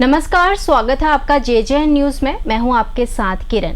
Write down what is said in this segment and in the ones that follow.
नमस्कार, स्वागत है आपका JJN न्यूज में। मैं हूं आपके साथ किरण।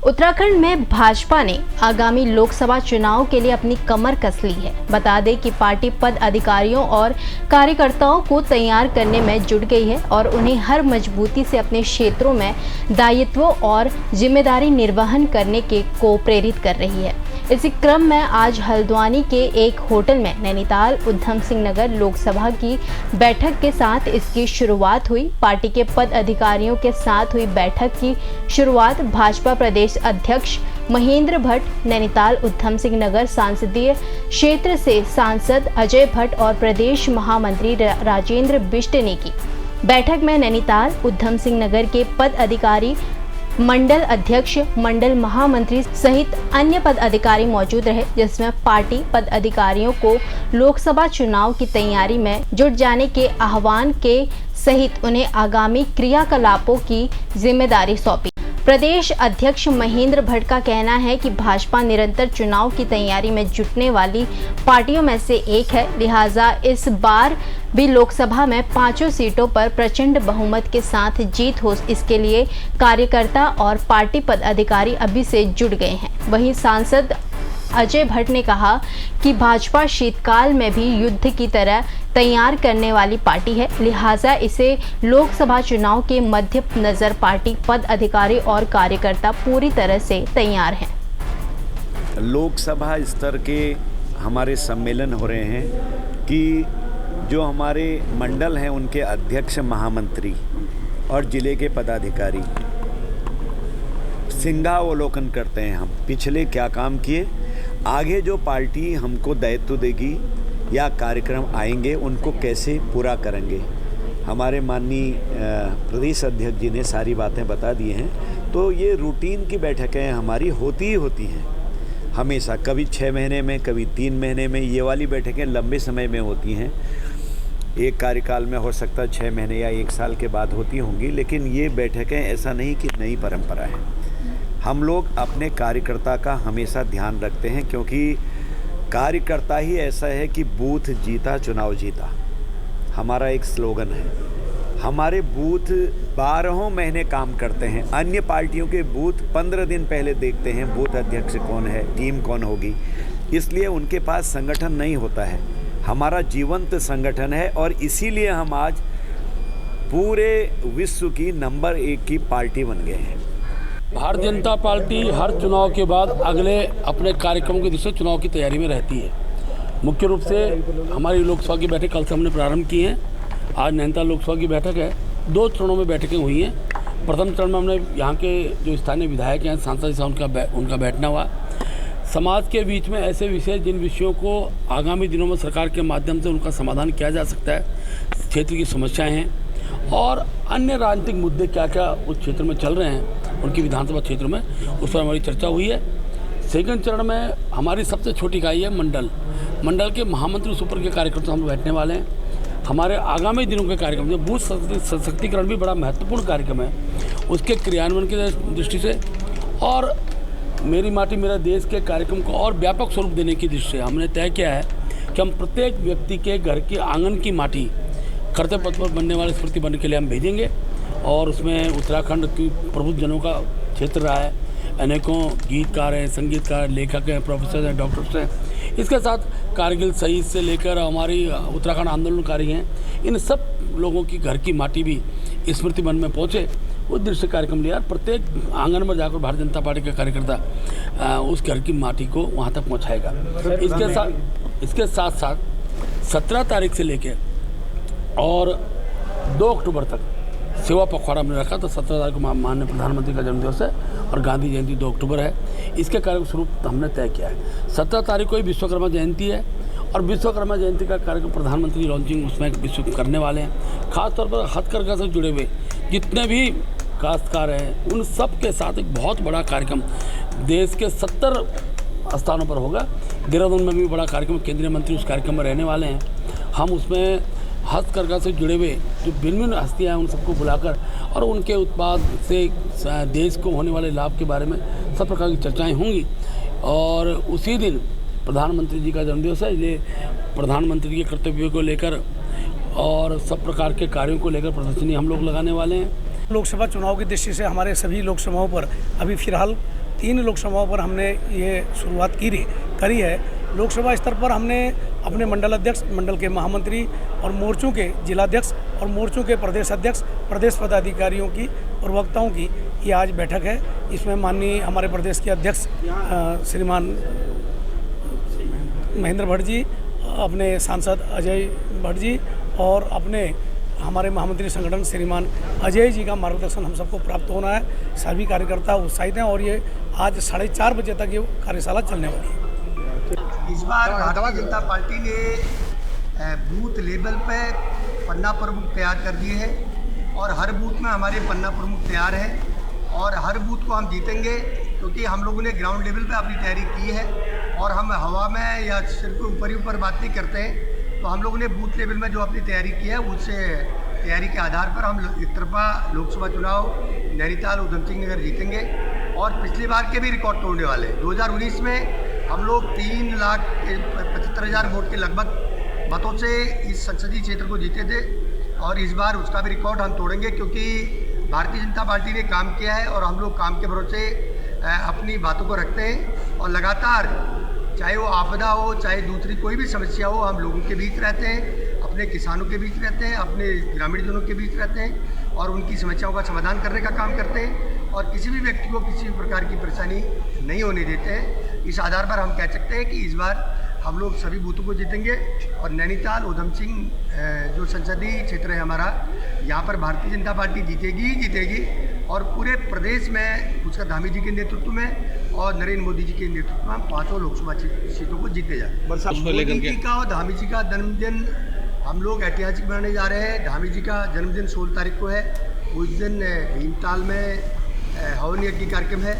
उत्तराखंड में भाजपा ने आगामी लोकसभा चुनाव के लिए अपनी कमर कस ली है। बता दें कि पार्टी पद अधिकारियों और कार्यकर्ताओं को तैयार करने में जुट गई है और उन्हें हर मजबूती से अपने क्षेत्रों में दायित्वों और जिम्मेदारी निर्वहन करने को प्रेरित कर रही है। इसी क्रम में आज हल्द्वानी के एक होटल में नैनीताल उधम सिंह नगर लोकसभा की बैठक के साथ इसकी शुरुआत हुई। पार्टी के पद अधिकारियों के साथ हुई बैठक की शुरुआत भाजपा प्रदेश अध्यक्ष महेंद्र भट्ट, नैनीताल उधम सिंह नगर संसदीय क्षेत्र से सांसद अजय भट्ट और प्रदेश महामंत्री राजेंद्र बिष्ट ने की। बैठक में नैनीताल उधम सिंह नगर के पद अधिकारी, मंडल अध्यक्ष, मंडल महामंत्री सहित अन्य पद अधिकारी मौजूद रहे, जिसमें पार्टी पद अधिकारियों को लोकसभा चुनाव की तैयारी में जुट जाने के आह्वान के सहित उन्हें आगामी क्रियाकलापों की जिम्मेदारी सौंपी। प्रदेश अध्यक्ष महेंद्र भट्ट का कहना है कि भाजपा निरंतर चुनाव की तैयारी में जुटने वाली पार्टियों में से एक है, लिहाजा इस बार भी लोकसभा में 5 सीटों पर प्रचंड बहुमत के साथ जीत हो, इसके लिए कार्यकर्ता और पार्टी पदाधिकारी अभी से जुट गए हैं। वहीं सांसद अजय भट्ट ने कहा कि भाजपा शीतकाल में भी युद्ध की तरह तैयार करने वाली पार्टी है, लिहाजा इसे लोकसभा चुनाव के मद्देनजर पार्टी पद अधिकारी और कार्यकर्ता पूरी तरह से तैयार हैं। लोकसभा स्तर के हमारे सम्मेलन हो रहे हैं कि जो हमारे मंडल हैं उनके अध्यक्ष, महामंत्री और जिले के पदाधिकारी सिंहावलोकन करते हैं। हम पिछले क्या काम किए, आगे जो पार्टी हमको दायित्व देगी या कार्यक्रम आएंगे उनको कैसे पूरा करेंगे। हमारे माननीय प्रदेश अध्यक्ष जी ने सारी बातें बता दी हैं। तो ये रूटीन की बैठकें हमारी होती ही होती हैं हमेशा, कभी 6 महीने में, कभी 3 महीने में। ये वाली बैठकें लंबे समय में होती हैं, एक कार्यकाल में हो सकता है 6 महीने या 1 साल के बाद होती होंगी, लेकिन ये बैठकें ऐसा नहीं कि नई परंपरा है। हम लोग अपने कार्यकर्ता का हमेशा ध्यान रखते हैं, क्योंकि कार्यकर्ता ही ऐसा है कि बूथ जीता चुनाव जीता, हमारा एक स्लोगन है। हमारे बूथ 12 महीने काम करते हैं। अन्य पार्टियों के बूथ 15 दिन पहले देखते हैं बूथ अध्यक्ष कौन है, टीम कौन होगी, इसलिए उनके पास संगठन नहीं होता है। हमारा जीवंत संगठन है और इसीलिए हम आज पूरे विश्व की नंबर 1 की पार्टी बन गए हैं। भारतीय जनता पार्टी हर चुनाव के बाद अगले अपने कार्यक्रमों की दृष्टि से चुनाव की तैयारी में रहती है। मुख्य रूप से हमारी लोकसभा की बैठक कल से हमने प्रारंभ की है। आज नैनीताल लोकसभा की बैठक है। 2 चरणों में बैठकें हुई हैं। प्रथम चरण में हमने यहाँ के जो स्थानीय विधायक हैं, सांसद से उनका बैठना हुआ। समाज के बीच में ऐसे विषय, जिन विषयों को आगामी दिनों में सरकार के माध्यम से उनका समाधान किया जा सकता है, क्षेत्र की समस्याएँ हैं और अन्य राजनीतिक मुद्दे क्या क्या उस क्षेत्र में चल रहे हैं, उनकी विधानसभा क्षेत्र में, उस पर हमारी चर्चा हुई है। सेकंड चरण में हमारी सबसे छोटी इकाई है मंडल के महामंत्री उस ऊपर के कार्यक्रम से हम बैठने वाले हैं। हमारे आगामी दिनों के कार्यक्रम में बूथ सशक्तिकरण भी बड़ा महत्वपूर्ण कार्यक्रम है, उसके क्रियान्वयन की दृष्टि से और मेरी माटी मेरा देश के कार्यक्रम को और व्यापक स्वरूप देने की दृष्टि से हमने तय किया है कि हम प्रत्येक व्यक्ति के घर के आंगन की माटी कर्तव्य पथ पर बनने वाले स्मृति बनने के लिए हम भेजेंगे। और उसमें उत्तराखंड की प्रबुद्धजनों का क्षेत्र रहा है, अनेकों गीतकार हैं, संगीतकार, लेखक हैं, प्रोफेसर हैं, डॉक्टर्स हैं। इसके साथ कारगिल शहीद से लेकर हमारी उत्तराखंड आंदोलनकारी हैं, इन सब लोगों की घर की माटी भी स्मृति वन में पहुँचे, उस दृश्य कार्यक्रम लिया। प्रत्येक आंगन में जाकर भारतीय जनता पार्टी के कार्यकर्ता उस घर की माटी को वहाँ तक पहुँचाएगा। इसके साथ साथ 17 तारीख से लेकर और 2 अक्टूबर तक सेवा पखवाड़ा हमने रखा। तो 17 तारीख को माननीय प्रधानमंत्री का जन्मदिवस है और गांधी जयंती 2 अक्टूबर है। इसके कार्यक्रम स्वरूप हमने तय किया है। 17 तारीख को ही विश्वकर्मा जयंती है और विश्वकर्मा जयंती का कार्यक्रम प्रधानमंत्री लॉन्चिंग उसमें विश्व करने वाले हैं। खासतौर पर हथकरघा से जुड़े हुए जितने भी काश्तकार हैं, उन सब के साथ एक बहुत बड़ा कार्यक्रम देश के 70 स्थानों पर होगा। देहरादून में भी बड़ा कार्यक्रम, केंद्रीय मंत्री उस कार्यक्रम में रहने वाले हैं। हम उसमें हस्तकरघा से जुड़े हुए जो भिन्न हस्तियाँ हैं उन सबको बुलाकर और उनके उत्पाद से देश को होने वाले लाभ के बारे में सब प्रकार की चर्चाएं होंगी। और उसी दिन प्रधानमंत्री जी का जन्मदिवस है, इसलिए प्रधानमंत्री के कर्तव्यों को लेकर और सब प्रकार के कार्यों को लेकर प्रदर्शनी हम लोग लगाने वाले हैं। लोकसभा चुनाव की दृष्टि से हमारे सभी लोकसभाओं पर अभी फिलहाल 3 लोकसभाओं पर हमने ये शुरुआत करी है। लोकसभा स्तर पर हमने अपने मंडल अध्यक्ष, मंडल के महामंत्री और मोर्चों के जिलाध्यक्ष और मोर्चों के प्रदेश अध्यक्ष, प्रदेश पदाधिकारियों की, प्रवक्ताओं की ये आज बैठक है। इसमें माननीय हमारे प्रदेश के अध्यक्ष श्रीमान महेंद्र भट्ट जी, अपने सांसद अजय भट्ट जी और अपने हमारे महामंत्री संगठन श्रीमान अजय जी का मार्गदर्शन हम सबको प्राप्त होना है। सभी कार्यकर्ता उत्साहित हैं और ये आज 4:30 बजे तक ये कार्यशाला चलने वाली है। इस बार भारतीय जनता पार्टी ने बूथ लेवल पे पन्ना प्रमुख तैयार कर दिए हैं और हर बूथ में हमारे पन्ना प्रमुख तैयार हैं और हर बूथ को हम जीतेंगे, क्योंकि हम लोगों ने ग्राउंड लेवल पे अपनी तैयारी की है और हम हवा में या सिर्फ ऊपर बात नहीं करते हैं। तो हम लोगों ने बूथ लेवल में जो अपनी तैयारी की है, उससे तैयारी के आधार पर हम एकतरफा लोकसभा चुनाव नैनीताल उधम सिंह नगर जीतेंगे और पिछली बार के भी रिकॉर्ड तोड़ने वाले हैं। 2019 में हम लोग 3,75,000 वोट के लगभग मतों से इस संसदीय क्षेत्र को जीते थे और इस बार उसका भी रिकॉर्ड हम तोड़ेंगे, क्योंकि भारतीय जनता पार्टी ने काम किया है और हम लोग काम के भरोसे अपनी बातों को रखते हैं और लगातार, चाहे वो आपदा हो, चाहे दूसरी कोई भी समस्या हो, हम लोगों के बीच रहते हैं, अपने किसानों के बीच रहते हैं, अपने ग्रामीण जनों के बीच रहते हैं और उनकी समस्याओं का समाधान करने का काम करते हैं और किसी भी व्यक्ति को किसी भी प्रकार की परेशानी नहीं होने देते हैं। इस आधार पर हम कह सकते हैं कि इस बार हम लोग सभी बूथों को जीतेंगे और नैनीताल उधम सिंह जो संसदीय क्षेत्र है हमारा, यहाँ पर भारतीय जनता पार्टी जीतेगी ही जीतेगी और पूरे प्रदेश में उसका धामी जी के नेतृत्व में और नरेंद्र मोदी जी के नेतृत्व में 5 लोकसभा सीटों को जीते जाए। मोदी जी का और धामी जी का जन्मदिन हम लोग ऐतिहासिक बनाने जा रहे हैं। धामी जी का जन्मदिन 16 तारीख को है। उस दिन भीमताल में हवन यज्ञ कार्यक्रम है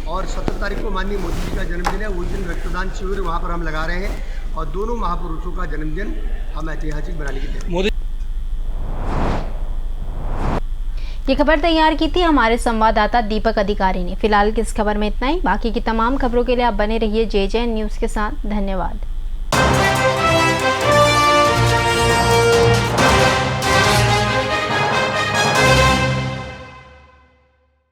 और 17 तारीख को माननीय मोदी जी का जन्मदिन है। उस दिन रक्तदान शिविर वहाँ पर हम लगा रहे हैं और दोनों महापुरुषों का जन्मदिन हम ऐतिहासिक बनाने की तैयारी। ये खबर तैयार की थी हमारे संवाददाता दीपक अधिकारी ने। फिलहाल की इस खबर में इतना ही। बाकी की तमाम खबरों के लिए आप बने रहिए JJN न्यूज़ के साथ। धन्यवाद।